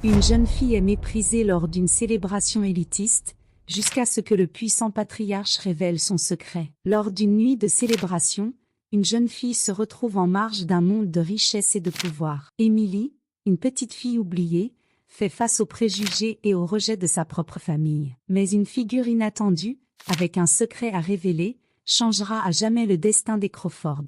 Une jeune fille est méprisée lors d'une célébration élitiste, jusqu'à ce que le puissant patriarche révèle son secret. Lors d'une nuit de célébration, une jeune fille se retrouve en marge d'un monde de richesse et de pouvoir. Emily, une petite fille oubliée, fait face aux préjugés et au rejet de sa propre famille. Mais une figure inattendue, avec un secret à révéler, changera à jamais le destin des Crawford.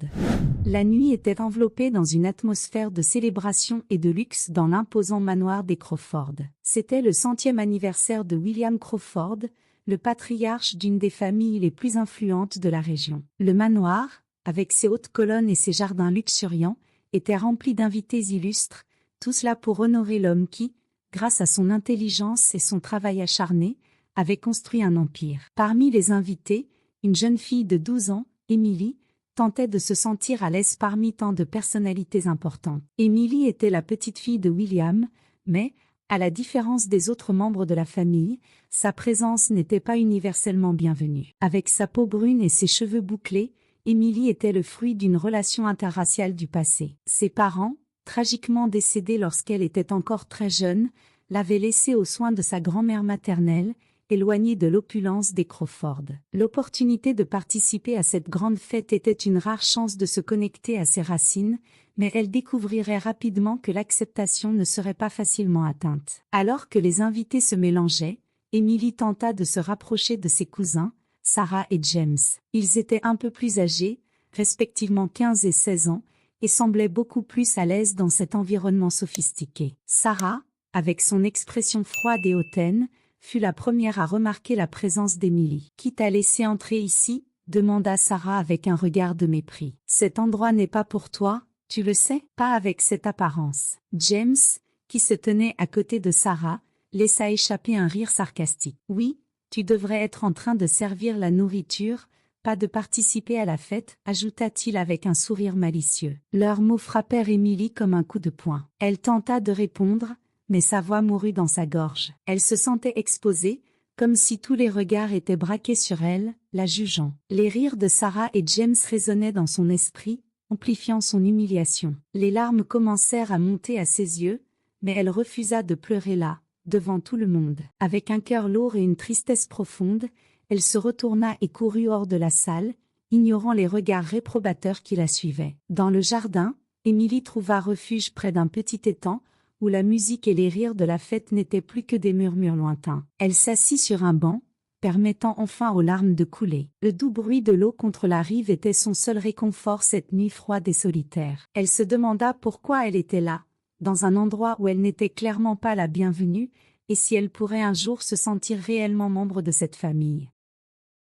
La nuit était enveloppée dans une atmosphère de célébration et de luxe dans l'imposant manoir des Crawford. C'était le 100e anniversaire de William Crawford, le patriarche d'une des familles les plus influentes de la région. Le manoir, avec ses hautes colonnes et ses jardins luxuriants, était rempli d'invités illustres, tout cela pour honorer l'homme qui, grâce à son intelligence et son travail acharné, avait construit un empire. Parmi les invités, une jeune fille de 12 ans, Emily, tentait de se sentir à l'aise parmi tant de personnalités importantes. Emily était la petite fille de William, mais, à la différence des autres membres de la famille, sa présence n'était pas universellement bienvenue. Avec sa peau brune et ses cheveux bouclés, Emily était le fruit d'une relation interraciale du passé. Ses parents, tragiquement décédés lorsqu'elle était encore très jeune, l'avaient laissée aux soins de sa grand-mère maternelle, éloignée de l'opulence des Crawford. L'opportunité de participer à cette grande fête était une rare chance de se connecter à ses racines, mais elle découvrirait rapidement que l'acceptation ne serait pas facilement atteinte. Alors que les invités se mélangeaient, Emily tenta de se rapprocher de ses cousins, Sarah et James. Ils étaient un peu plus âgés, respectivement 15 et 16 ans, et semblaient beaucoup plus à l'aise dans cet environnement sophistiqué. Sarah, avec son expression froide et hautaine, fut la première à remarquer la présence d'Emily. « Qui t'a laissé entrer ici ?» demanda Sarah avec un regard de mépris. « Cet endroit n'est pas pour toi, tu le sais ?» Pas avec cette apparence. James, qui se tenait à côté de Sarah, laissa échapper un rire sarcastique. « Oui, tu devrais être en train de servir la nourriture, pas de participer à la fête, ajouta-t-il avec un sourire malicieux. Leurs mots frappèrent Emily comme un coup de poing. Elle tenta de répondre, mais sa voix mourut dans sa gorge. Elle se sentait exposée, comme si tous les regards étaient braqués sur elle, la jugeant. Les rires de Sarah et James résonnaient dans son esprit, amplifiant son humiliation. Les larmes commencèrent à monter à ses yeux, mais elle refusa de pleurer là, devant tout le monde. Avec un cœur lourd et une tristesse profonde, elle se retourna et courut hors de la salle, ignorant les regards réprobateurs qui la suivaient. Dans le jardin, Emily trouva refuge près d'un petit étang, où la musique et les rires de la fête n'étaient plus que des murmures lointains. Elle s'assit sur un banc, permettant enfin aux larmes de couler. Le doux bruit de l'eau contre la rive était son seul réconfort cette nuit froide et solitaire. Elle se demanda pourquoi elle était là, dans un endroit où elle n'était clairement pas la bienvenue, et si elle pourrait un jour se sentir réellement membre de cette famille.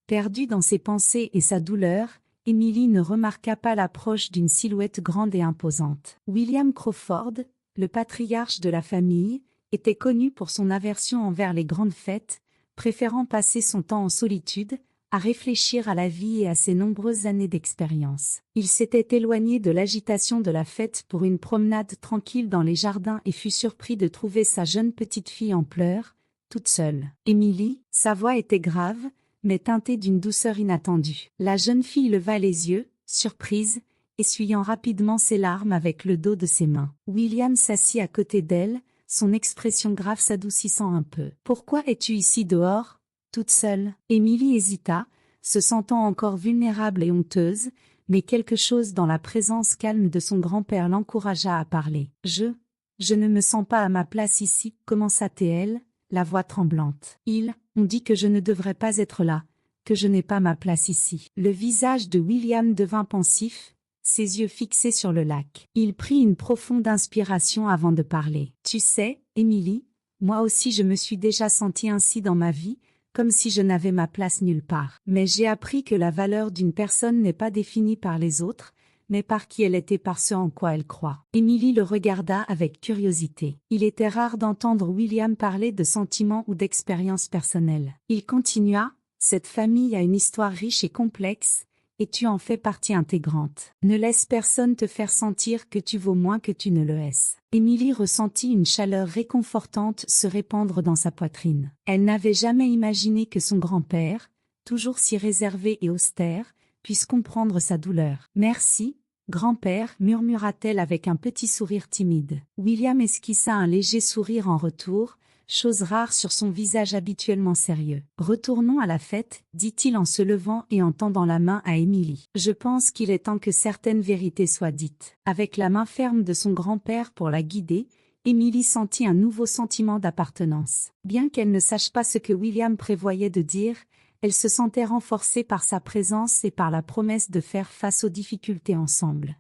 Perdue dans ses pensées et sa douleur, Emily ne remarqua pas l'approche d'une silhouette grande et imposante. William Crawford, le patriarche de la famille, était connu pour son aversion envers les grandes fêtes, préférant passer son temps en solitude, à réfléchir à la vie et à ses nombreuses années d'expérience. Il s'était éloigné de l'agitation de la fête pour une promenade tranquille dans les jardins et fut surpris de trouver sa jeune petite fille en pleurs, toute seule. Emily, sa voix était grave, mais teintée d'une douceur inattendue. La jeune fille leva les yeux, surprise, essuyant rapidement ses larmes avec le dos de ses mains. William s'assit à côté d'elle, son expression grave s'adoucissant un peu. « Pourquoi es-tu ici dehors, toute seule ?» Emily hésita, se sentant encore vulnérable et honteuse, mais quelque chose dans la présence calme de son grand-père l'encouragea à parler. « Je ne me sens pas à ma place ici, » commença-t-elle, la voix tremblante. « On dit que je ne devrais pas être là, que je n'ai pas ma place ici. » Le visage de William devint pensif, ses yeux fixés sur le lac. Il prit une profonde inspiration avant de parler. « Tu sais, Emily, moi aussi je me suis déjà sentie ainsi dans ma vie, comme si je n'avais ma place nulle part. Mais j'ai appris que la valeur d'une personne n'est pas définie par les autres, mais par qui elle est et par ce en quoi elle croit. » Emily le regarda avec curiosité. Il était rare d'entendre William parler de sentiments ou d'expériences personnelles. Il continua, « Cette famille a une histoire riche et complexe, et tu en fais partie intégrante. Ne laisse personne te faire sentir que tu vaux moins que tu ne le es. » Emily ressentit une chaleur réconfortante se répandre dans sa poitrine. Elle n'avait jamais imaginé que son grand-père, toujours si réservé et austère, puisse comprendre sa douleur. « Merci, Grand-père, murmura-t-elle avec un petit sourire timide. William esquissa un léger sourire en retour, chose rare sur son visage habituellement sérieux. Retournons à la fête, dit-il en se levant et en tendant la main à Émilie. Je pense qu'il est temps que certaines vérités soient dites. Avec la main ferme de son grand-père pour la guider, Émilie sentit un nouveau sentiment d'appartenance. Bien qu'elle ne sache pas ce que William prévoyait de dire, elle se sentait renforcée par sa présence et par la promesse de faire face aux difficultés ensemble.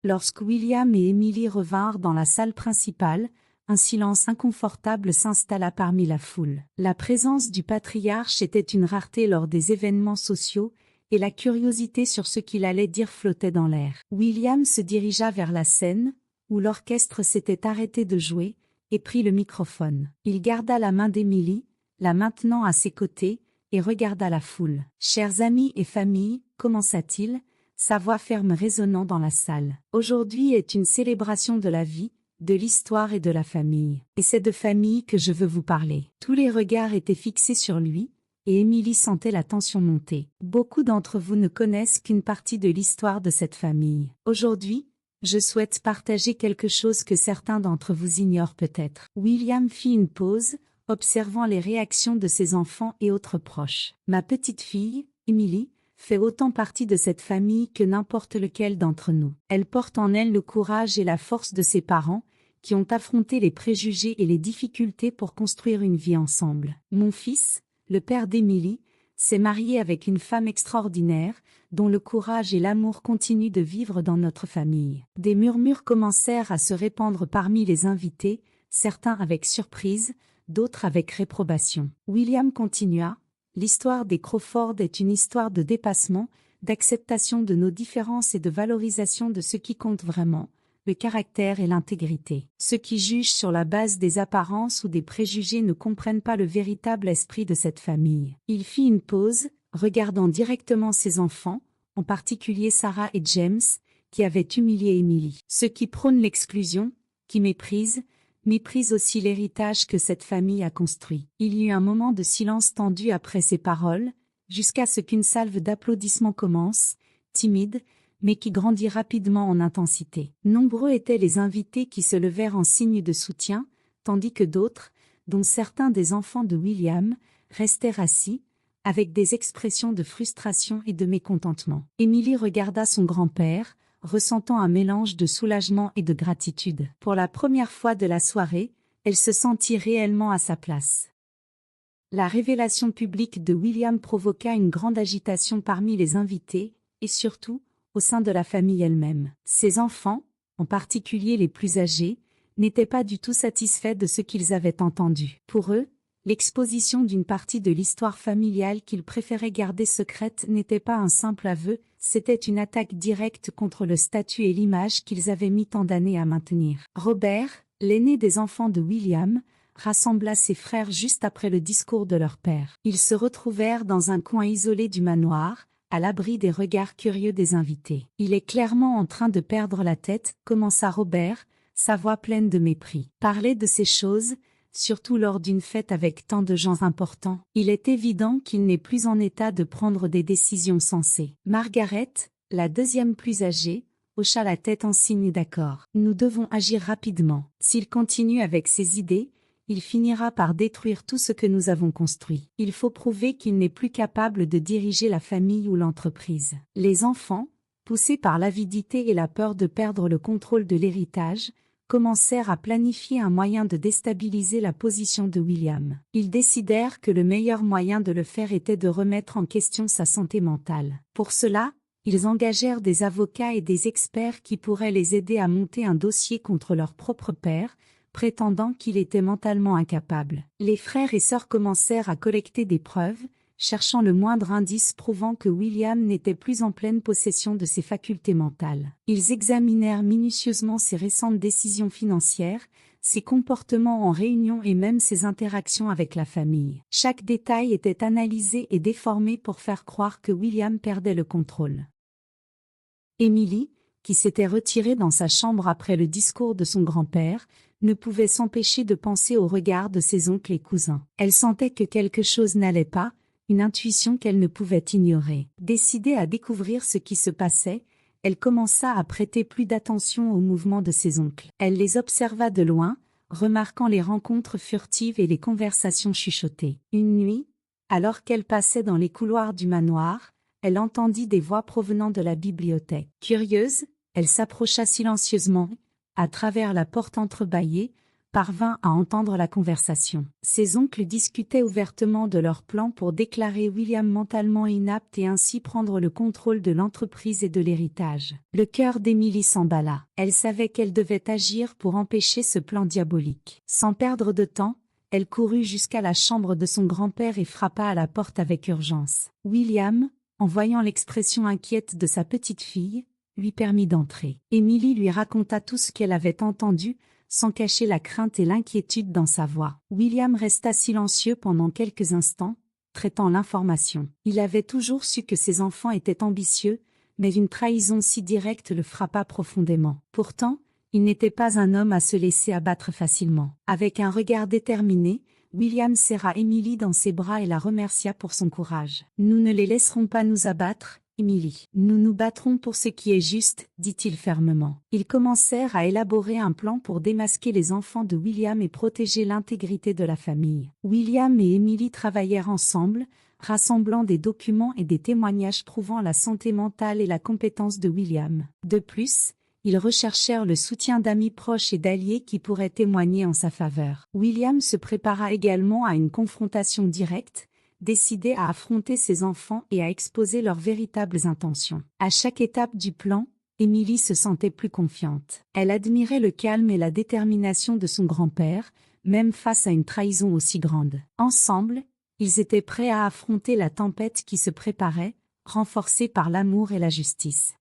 Lorsque William et Émilie revinrent dans la salle principale, un silence inconfortable s'installa parmi la foule. La présence du patriarche était une rareté lors des événements sociaux, et la curiosité sur ce qu'il allait dire flottait dans l'air. William se dirigea vers la scène, où l'orchestre s'était arrêté de jouer, et prit le microphone. Il garda la main d'Émilie, la maintenant à ses côtés, et regarda la foule. « Chers amis et familles, commença-t-il, sa voix ferme résonnant dans la salle. Aujourd'hui est une célébration de la vie, de l'histoire et de la famille. Et c'est de famille que je veux vous parler. » Tous les regards étaient fixés sur lui, et Émilie sentait la tension monter. Beaucoup d'entre vous ne connaissent qu'une partie de l'histoire de cette famille. Aujourd'hui, je souhaite partager quelque chose que certains d'entre vous ignorent peut-être. William fit une pause, observant les réactions de ses enfants et autres proches. Ma petite fille, Émilie, fait autant partie de cette famille que n'importe lequel d'entre nous. Elle porte en elle le courage et la force de ses parents, qui ont affronté les préjugés et les difficultés pour construire une vie ensemble. Mon fils, le père d'Émilie, s'est marié avec une femme extraordinaire, dont le courage et l'amour continuent de vivre dans notre famille. Des murmures commencèrent à se répandre parmi les invités, certains avec surprise, d'autres avec réprobation. William continua, « L'histoire des Crawford est une histoire de dépassement, d'acceptation de nos différences et de valorisation de ce qui compte vraiment, le caractère et l'intégrité. Ceux qui jugent sur la base des apparences ou des préjugés ne comprennent pas le véritable esprit de cette famille. » Il fit une pause, regardant directement ses enfants, en particulier Sarah et James, qui avaient humilié Émilie. Ceux qui prônent l'exclusion, qui méprisent aussi l'héritage que cette famille a construit. Il y eut un moment de silence tendu après ces paroles, jusqu'à ce qu'une salve d'applaudissements commence, timide, mais qui grandit rapidement en intensité. Nombreux étaient les invités qui se levèrent en signe de soutien, tandis que d'autres, dont certains des enfants de William, restèrent assis, avec des expressions de frustration et de mécontentement. Émilie regarda son grand-père, ressentant un mélange de soulagement et de gratitude. Pour la première fois de la soirée, elle se sentit réellement à sa place. La révélation publique de William provoqua une grande agitation parmi les invités, et surtout, au sein de la famille elle-même. Ses enfants, en particulier les plus âgés, n'étaient pas du tout satisfaits de ce qu'ils avaient entendu. Pour eux, l'exposition d'une partie de l'histoire familiale qu'ils préféraient garder secrète n'était pas un simple aveu, c'était une attaque directe contre le statut et l'image qu'ils avaient mis tant d'années à maintenir. Robert, l'aîné des enfants de William, rassembla ses frères juste après le discours de leur père. Ils se retrouvèrent dans un coin isolé du manoir, à l'abri des regards curieux des invités. « Il est clairement en train de perdre la tête, » commença Robert, sa voix pleine de mépris. Parler de ces choses, surtout lors d'une fête avec tant de gens importants, il est évident qu'il n'est plus en état de prendre des décisions sensées. Margaret, la deuxième plus âgée, hocha la tête en signe d'accord. Nous devons agir rapidement. S'il continue avec ses idées, il finira par détruire tout ce que nous avons construit. Il faut prouver qu'il n'est plus capable de diriger la famille ou l'entreprise. Les enfants, poussés par l'avidité et la peur de perdre le contrôle de l'héritage, commencèrent à planifier un moyen de déstabiliser la position de William. Ils décidèrent que le meilleur moyen de le faire était de remettre en question sa santé mentale. Pour cela, ils engagèrent des avocats et des experts qui pourraient les aider à monter un dossier contre leur propre père, prétendant qu'il était mentalement incapable. Les frères et sœurs commencèrent à collecter des preuves, cherchant le moindre indice prouvant que William n'était plus en pleine possession de ses facultés mentales. Ils examinèrent minutieusement ses récentes décisions financières, ses comportements en réunion et même ses interactions avec la famille. Chaque détail était analysé et déformé pour faire croire que William perdait le contrôle. Émilie, qui s'était retirée dans sa chambre après le discours de son grand-père, ne pouvait s'empêcher de penser au regard de ses oncles et cousins. Elle sentait que quelque chose n'allait pas, une intuition qu'elle ne pouvait ignorer. Décidée à découvrir ce qui se passait, elle commença à prêter plus d'attention aux mouvements de ses oncles. Elle les observa de loin, remarquant les rencontres furtives et les conversations chuchotées. Une nuit, alors qu'elle passait dans les couloirs du manoir, elle entendit des voix provenant de la bibliothèque. Curieuse, elle s'approcha silencieusement, à travers la porte entrebâillée, parvint à entendre la conversation. Ses oncles discutaient ouvertement de leurs plans pour déclarer William mentalement inapte et ainsi prendre le contrôle de l'entreprise et de l'héritage. Le cœur d'Emily s'emballa. Elle savait qu'elle devait agir pour empêcher ce plan diabolique. Sans perdre de temps, elle courut jusqu'à la chambre de son grand-père et frappa à la porte avec urgence. William, en voyant l'expression inquiète de sa petite-fille, lui permit d'entrer. Emily lui raconta tout ce qu'elle avait entendu, sans cacher la crainte et l'inquiétude dans sa voix. William resta silencieux pendant quelques instants, traitant l'information. Il avait toujours su que ses enfants étaient ambitieux, mais une trahison si directe le frappa profondément. Pourtant, il n'était pas un homme à se laisser abattre facilement. Avec un regard déterminé, William serra Emily dans ses bras et la remercia pour son courage. « Nous ne les laisserons pas nous abattre, Emily. Nous nous battrons pour ce qui est juste, dit-il fermement. Ils commencèrent à élaborer un plan pour démasquer les enfants de William et protéger l'intégrité de la famille. William et Emily travaillèrent ensemble, rassemblant des documents et des témoignages prouvant la santé mentale et la compétence de William. De plus, ils recherchèrent le soutien d'amis proches et d'alliés qui pourraient témoigner en sa faveur. William se prépara également à une confrontation directe, décidé à affronter ses enfants et à exposer leurs véritables intentions. À chaque étape du plan, Emily se sentait plus confiante. Elle admirait le calme et la détermination de son grand-père, même face à une trahison aussi grande. Ensemble, ils étaient prêts à affronter la tempête qui se préparait, renforcés par l'amour et la justice.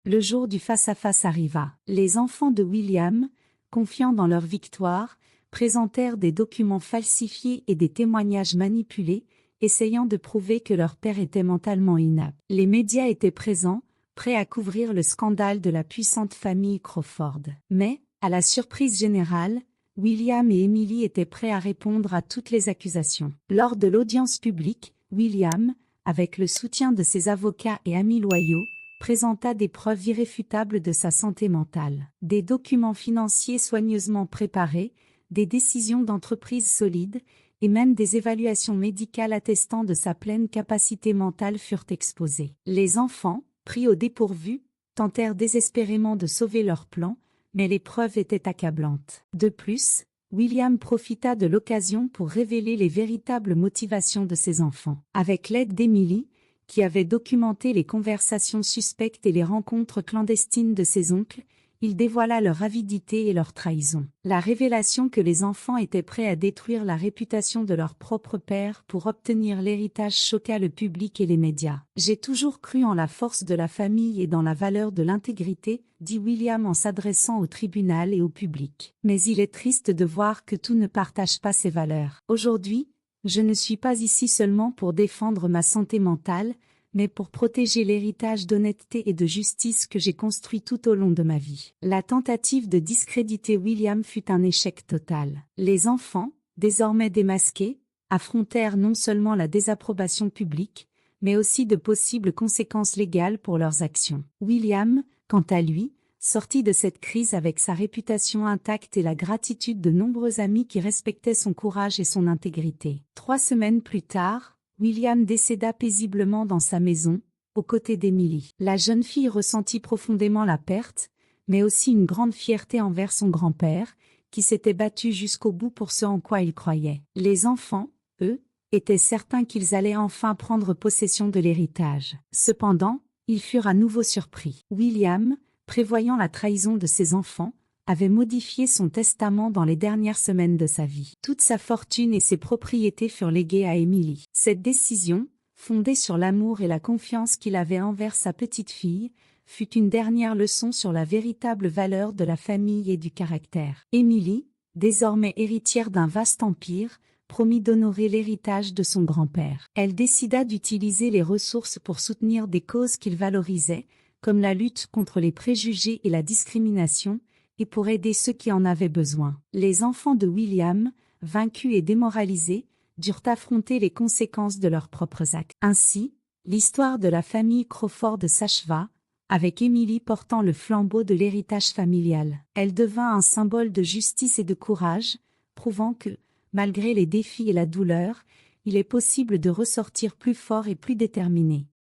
Le jour du face-à-face arriva. Les enfants de William, confiants dans leur victoire, présentèrent des documents falsifiés et des témoignages manipulés, essayant de prouver que leur père était mentalement inapte. Les médias étaient présents, prêts à couvrir le scandale de la puissante famille Crawford. Mais, à la surprise générale, William et Emily étaient prêts à répondre à toutes les accusations. Lors de l'audience publique, William, avec le soutien de ses avocats et amis loyaux, présenta des preuves irréfutables de sa santé mentale. Des documents financiers soigneusement préparés, des décisions d'entreprise solides, et même des évaluations médicales attestant de sa pleine capacité mentale furent exposées. Les enfants, pris au dépourvu, tentèrent désespérément de sauver leur plan, mais les preuves étaient accablantes. De plus, William profita de l'occasion pour révéler les véritables motivations de ses enfants. Avec l'aide d'Emily, qui avait documenté les conversations suspectes et les rencontres clandestines de ses oncles, il dévoila leur avidité et leur trahison. La révélation que les enfants étaient prêts à détruire la réputation de leur propre père pour obtenir l'héritage choqua le public et les médias. « J'ai toujours cru en la force de la famille et dans la valeur de l'intégrité, » dit William en s'adressant au tribunal et au public. « Mais il est triste de voir que tout ne partage pas ces valeurs. Aujourd'hui, je ne suis pas ici seulement pour défendre ma santé mentale, mais pour protéger l'héritage d'honnêteté et de justice que j'ai construit tout au long de ma vie. » La tentative de discréditer William fut un échec total. Les enfants, désormais démasqués, affrontèrent non seulement la désapprobation publique, mais aussi de possibles conséquences légales pour leurs actions. William, quant à lui, sortit de cette crise avec sa réputation intacte et la gratitude de nombreux amis qui respectaient son courage et son intégrité. 3 semaines plus tard, William décéda paisiblement dans sa maison, aux côtés d'Emily. La jeune fille ressentit profondément la perte, mais aussi une grande fierté envers son grand-père, qui s'était battu jusqu'au bout pour ce en quoi il croyait. Les enfants, eux, étaient certains qu'ils allaient enfin prendre possession de l'héritage. Cependant, ils furent à nouveau surpris. William, prévoyant la trahison de ses enfants, avait modifié son testament dans les dernières semaines de sa vie. Toute sa fortune et ses propriétés furent léguées à Emily. Cette décision, fondée sur l'amour et la confiance qu'il avait envers sa petite-fille, fut une dernière leçon sur la véritable valeur de la famille et du caractère. Emily, désormais héritière d'un vaste empire, promit d'honorer l'héritage de son grand-père. Elle décida d'utiliser les ressources pour soutenir des causes qu'il valorisait, comme la lutte contre les préjugés et la discrimination, et pour aider ceux qui en avaient besoin. Les enfants de William, vaincus et démoralisés, durent affronter les conséquences de leurs propres actes. Ainsi, l'histoire de la famille Crawford s'acheva, avec Émilie portant le flambeau de l'héritage familial. Elle devint un symbole de justice et de courage, prouvant que, malgré les défis et la douleur, il est possible de ressortir plus fort et plus déterminé.